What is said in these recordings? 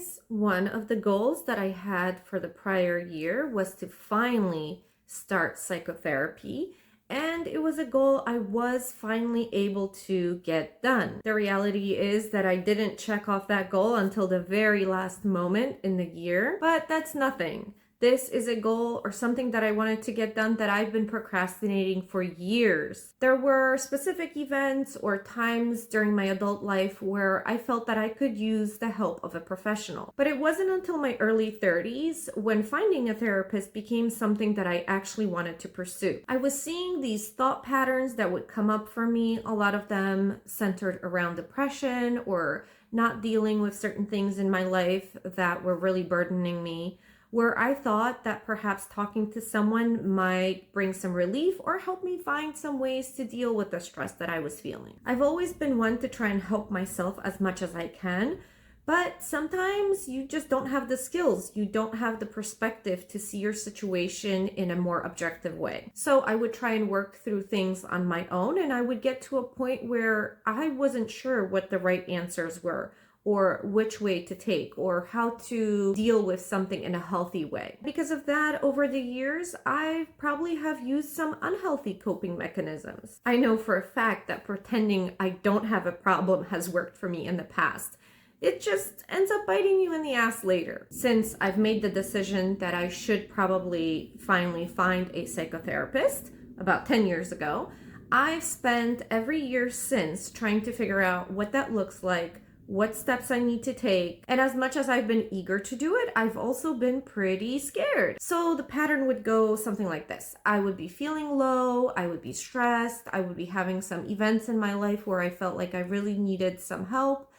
guys, one of the goals that I had for the prior year was to finally start psychotherapy. And it was a goal I was finally able to get done. The reality is that I didn't check off that goal until the very last moment in the year, but that's nothing. This is a goal or something that I wanted to get done that I've been procrastinating for years. There were specific events or times during my adult life where I felt that I could use the help of a professional. But it wasn't until my early 30s when finding a therapist became something that I actually wanted to pursue. I was seeing these thought patterns that would come up for me, a lot of them centered around depression or not dealing with certain things in my life that were really burdening me, where I thought that perhaps talking to someone might bring some relief or help me find some ways to deal with the stress that I was feeling. I've always been one to try and help myself as much as I can, but sometimes you just don't have the skills. You don't have the perspective to see your situation in a more objective way. So I would try and work through things on my own, and I would get to a point where I wasn't sure what the right answers were, or which way to take, or how to deal with something in a healthy way. Because of that, over the years, I probably have used some unhealthy coping mechanisms. I know for a fact that pretending I don't have a problem has worked for me in the past. It just ends up biting you in the ass later. Since I've made the decision that I should probably finally find a psychotherapist about 10 years ago, I've spent every year since trying to figure out what that looks like, what steps I need to take. And as much as I've been eager to do it, I've also been pretty scared. So the pattern would go something like this. I would be feeling low, I would be stressed, I would be having some events in my life where I felt like I really needed some help.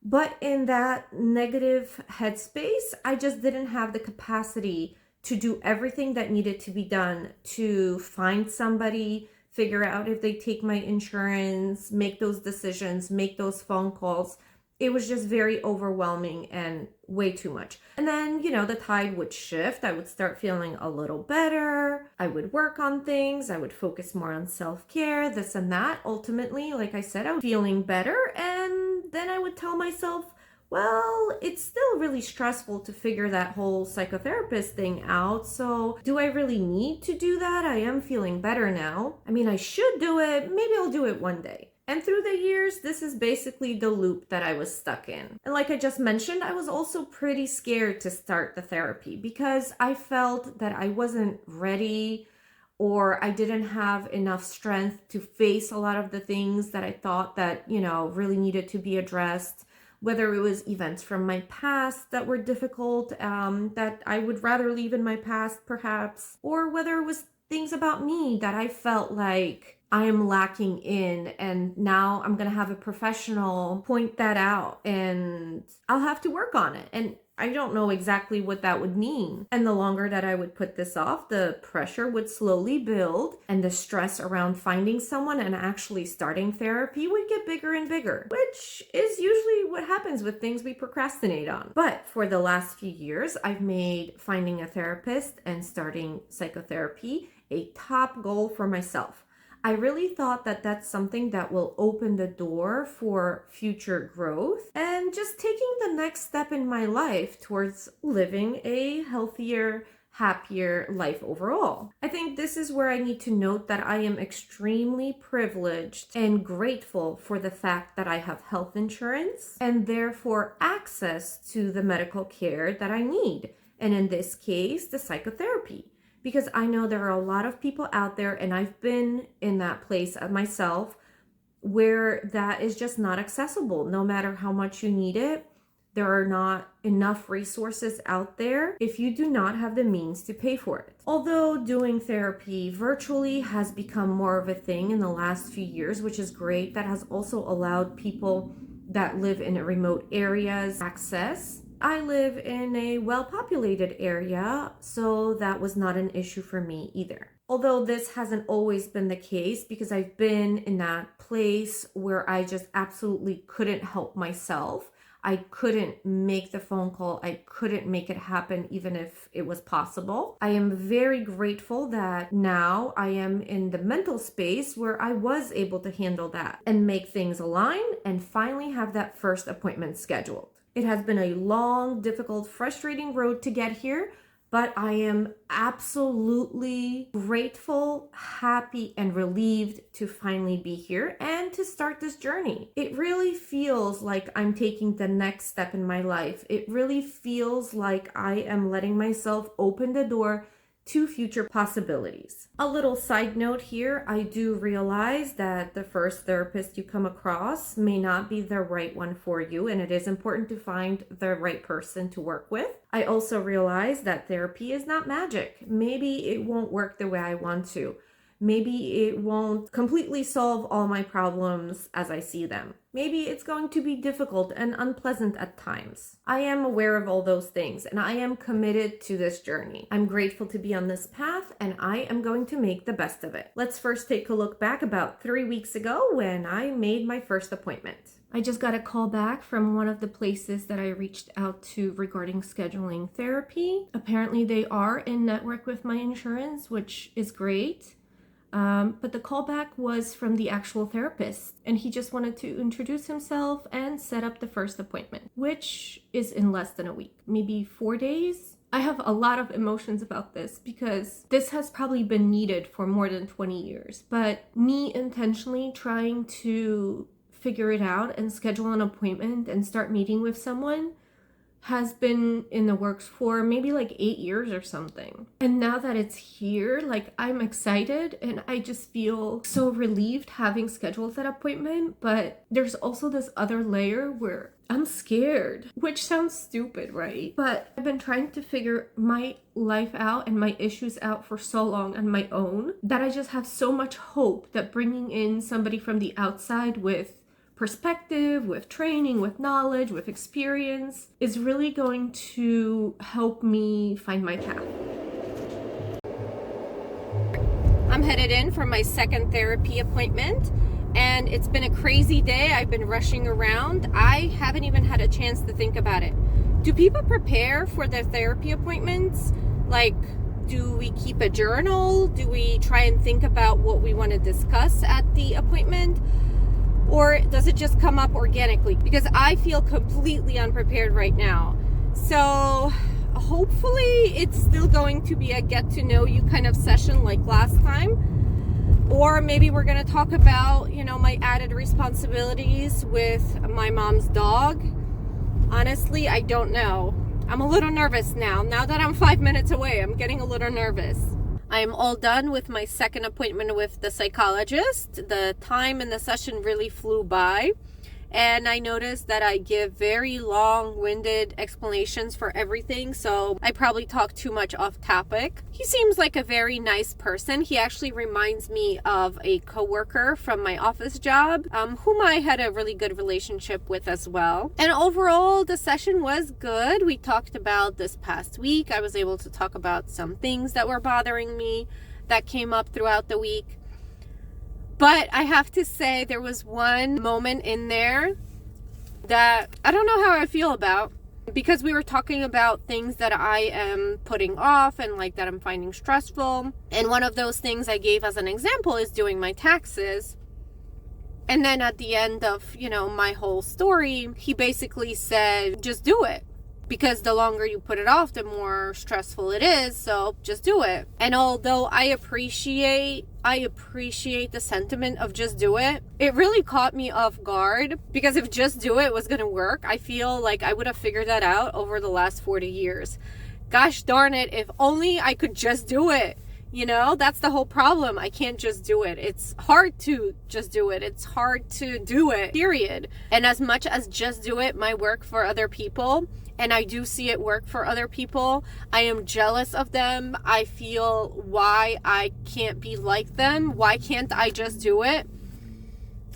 But in that negative headspace, I just didn't have the capacity to do everything that needed to be done to find somebody, figure out if they take my insurance, make those decisions, make those phone calls. It was just very overwhelming and way too much. And then, the tide would shift. I would start feeling a little better. I would work on things. I would focus more on self-care, this and that. Ultimately, like I said, I was feeling better. And then I would tell myself, well, it's still really stressful to figure that whole psychotherapist thing out. So do I really need to do that? I am feeling better now. I mean, I should do it. Maybe I'll do it one day. And through the years, this is basically the loop that I was stuck in. And like I just mentioned, I was also pretty scared to start the therapy because I felt that I wasn't ready, or I didn't have enough strength to face a lot of the things that I thought that, really needed to be addressed. Whether it was events from my past that were difficult, that I would rather leave in my past perhaps, or whether it was things about me that I felt like I am lacking in, and now I'm gonna have a professional point that out and I'll have to work on it. And I don't know exactly what that would mean. And the longer that I would put this off, the pressure would slowly build, and the stress around finding someone and actually starting therapy would get bigger and bigger, which is usually what happens with things we procrastinate on. But for the last few years, I've made finding a therapist and starting psychotherapy a top goal for myself. I really thought that that's something that will open the door for future growth and just taking the next step in my life towards living a healthier, happier life overall. I think this is where I need to note that I am extremely privileged and grateful for the fact that I have health insurance and therefore access to the medical care that I need. And in this case, the psychotherapy. Because I know there are a lot of people out there, and I've been in that place myself, where that is just not accessible. No matter how much you need it, there are not enough resources out there if you do not have the means to pay for it. Although doing therapy virtually has become more of a thing in the last few years, which is great, that has also allowed people that live in remote areas access. I live in a well-populated area, so that was not an issue for me either. Although this hasn't always been the case, because I've been in that place where I just absolutely couldn't help myself. I couldn't make the phone call. I couldn't make it happen even if it was possible. I am very grateful that now I am in the mental space where I was able to handle that and make things align and finally have that first appointment scheduled. It has been a long, difficult, frustrating road to get here, but I am absolutely grateful, happy, and relieved to finally be here and to start this journey. It really feels like I'm taking the next step in my life. It really feels like I am letting myself open the door to future possibilities. A little side note here, I do realize that the first therapist you come across may not be the right one for you, and it is important to find the right person to work with. I also realize that therapy is not magic. Maybe it won't work the way I want to. Maybe it won't completely solve all my problems as I see them. Maybe it's going to be difficult and unpleasant at times. I am aware of all those things, and I am committed to this journey. I'm grateful to be on this path, and I am going to make the best of it. Let's first take a look back about 3 weeks ago when I made my first appointment. I just got a call back from one of the places that I reached out to regarding scheduling therapy. Apparently they are in network with my insurance, which is great. But the callback was from the actual therapist, and he just wanted to introduce himself and set up the first appointment, which is in less than a week, maybe 4 days. I have a lot of emotions about this because this has probably been needed for more than 20 years, but me intentionally trying to figure it out and schedule an appointment and start meeting with someone has been in the works for maybe like 8 years or something. And now that it's here, like, I'm excited and I just feel so relieved having scheduled that appointment. But there's also this other layer where I'm scared, which sounds stupid, right? But I've been trying to figure my life out and my issues out for so long on my own that I just have so much hope that bringing in somebody from the outside with perspective, with training, with knowledge, with experience is really going to help me find my path. I'm headed in for my second therapy appointment, and it's been a crazy day. I've been rushing around. I haven't even had a chance to think about it. Do people prepare for their therapy appointments? Like, do we keep a journal? Do we try and think about what we want to discuss at the appointment? Or does it just come up organically? Because I feel completely unprepared right now. So hopefully it's still going to be a get to know you kind of session like last time. Or maybe we're going to talk about, my added responsibilities with my mom's dog. Honestly, I don't know. I'm a little nervous now. Now that I'm 5 minutes away, I'm getting a little nervous. I am all done with my second appointment with the psychologist. The time in the session really flew by, and I noticed that I give very long-winded explanations for everything, so I probably talk too much off topic. He seems like a very nice person. He actually reminds me of a coworker from my office job, whom I had a really good relationship with as well. And overall, the session was good. We talked about this past week. I was able to talk about some things that were bothering me that came up throughout the week. But I have to say there was one moment in there that I don't know how I feel about, because we were talking about things that I am putting off and like that I'm finding stressful. And one of those things I gave as an example is doing my taxes. And then at the end of, my whole story, he basically said, just do it. Because the longer you put it off, the more stressful it is. So just do it. And although I appreciate the sentiment of just do it, it really caught me off guard. Because if just do it was going to work, I feel like I would have figured that out over the last 40 years. Gosh darn it, if only I could just do it. That's the whole problem. I can't just do it. It's hard to just do it. It's hard to do it, period. And as much as just do it might work for other people, and I do see it work for other people, I am jealous of them. I feel why I can't be like them. Why can't I just do it?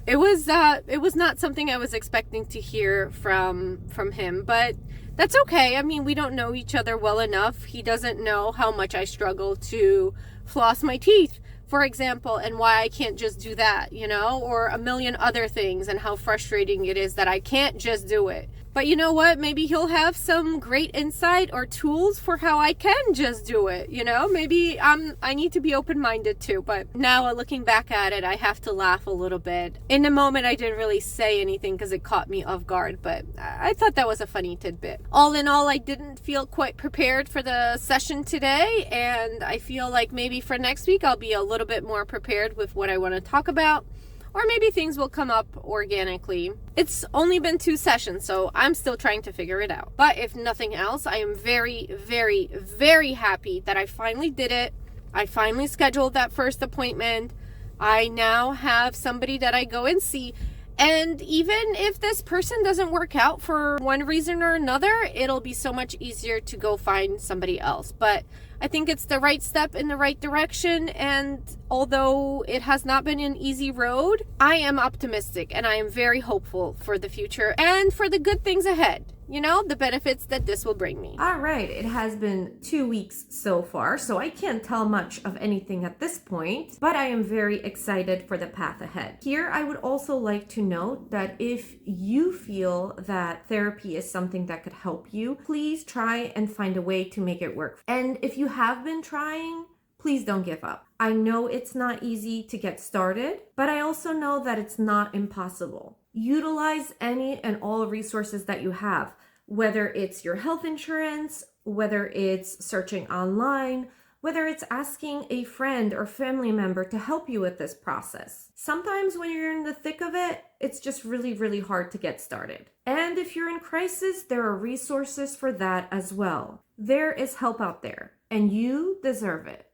It was not something I was expecting to hear from him, but that's okay. I mean, we don't know each other well enough. He doesn't know how much I struggle to floss my teeth, for example, and why I can't just do that, or a million other things, and how frustrating it is that I can't just do it. But you know what? Maybe he'll have some great insight or tools for how I can just do it. Maybe I need to be open-minded too. But now looking back at it, I have to laugh a little bit. In the moment, I didn't really say anything because it caught me off guard, but I thought that was a funny tidbit. All in all, I didn't feel quite prepared for the session today, and I feel like maybe for next week I'll be a little bit more prepared with what I want to talk about. Or maybe things will come up organically. It's only been 2 sessions, so I'm still trying to figure it out. But if nothing else, I am very, very, very happy that I finally did it. I finally scheduled that first appointment. I now have somebody that I go and see. And even if this person doesn't work out for one reason or another, it'll be so much easier to go find somebody else. But I think it's the right step in the right direction. And although it has not been an easy road, I am optimistic and I am very hopeful for the future and for the good things ahead. The benefits that this will bring me. All right, it has been 2 weeks so far, so I can't tell much of anything at this point, but I am very excited for the path ahead. Here, I would also like to note that if you feel that therapy is something that could help you, please try and find a way to make it work. And if you have been trying, please don't give up. I know it's not easy to get started, but I also know that it's not impossible. Utilize any and all resources that you have, whether it's your health insurance, whether it's searching online, whether it's asking a friend or family member to help you with this process. Sometimes when you're in the thick of it, it's just really, really hard to get started. And if you're in crisis, there are resources for that as well. There is help out there, and you deserve it.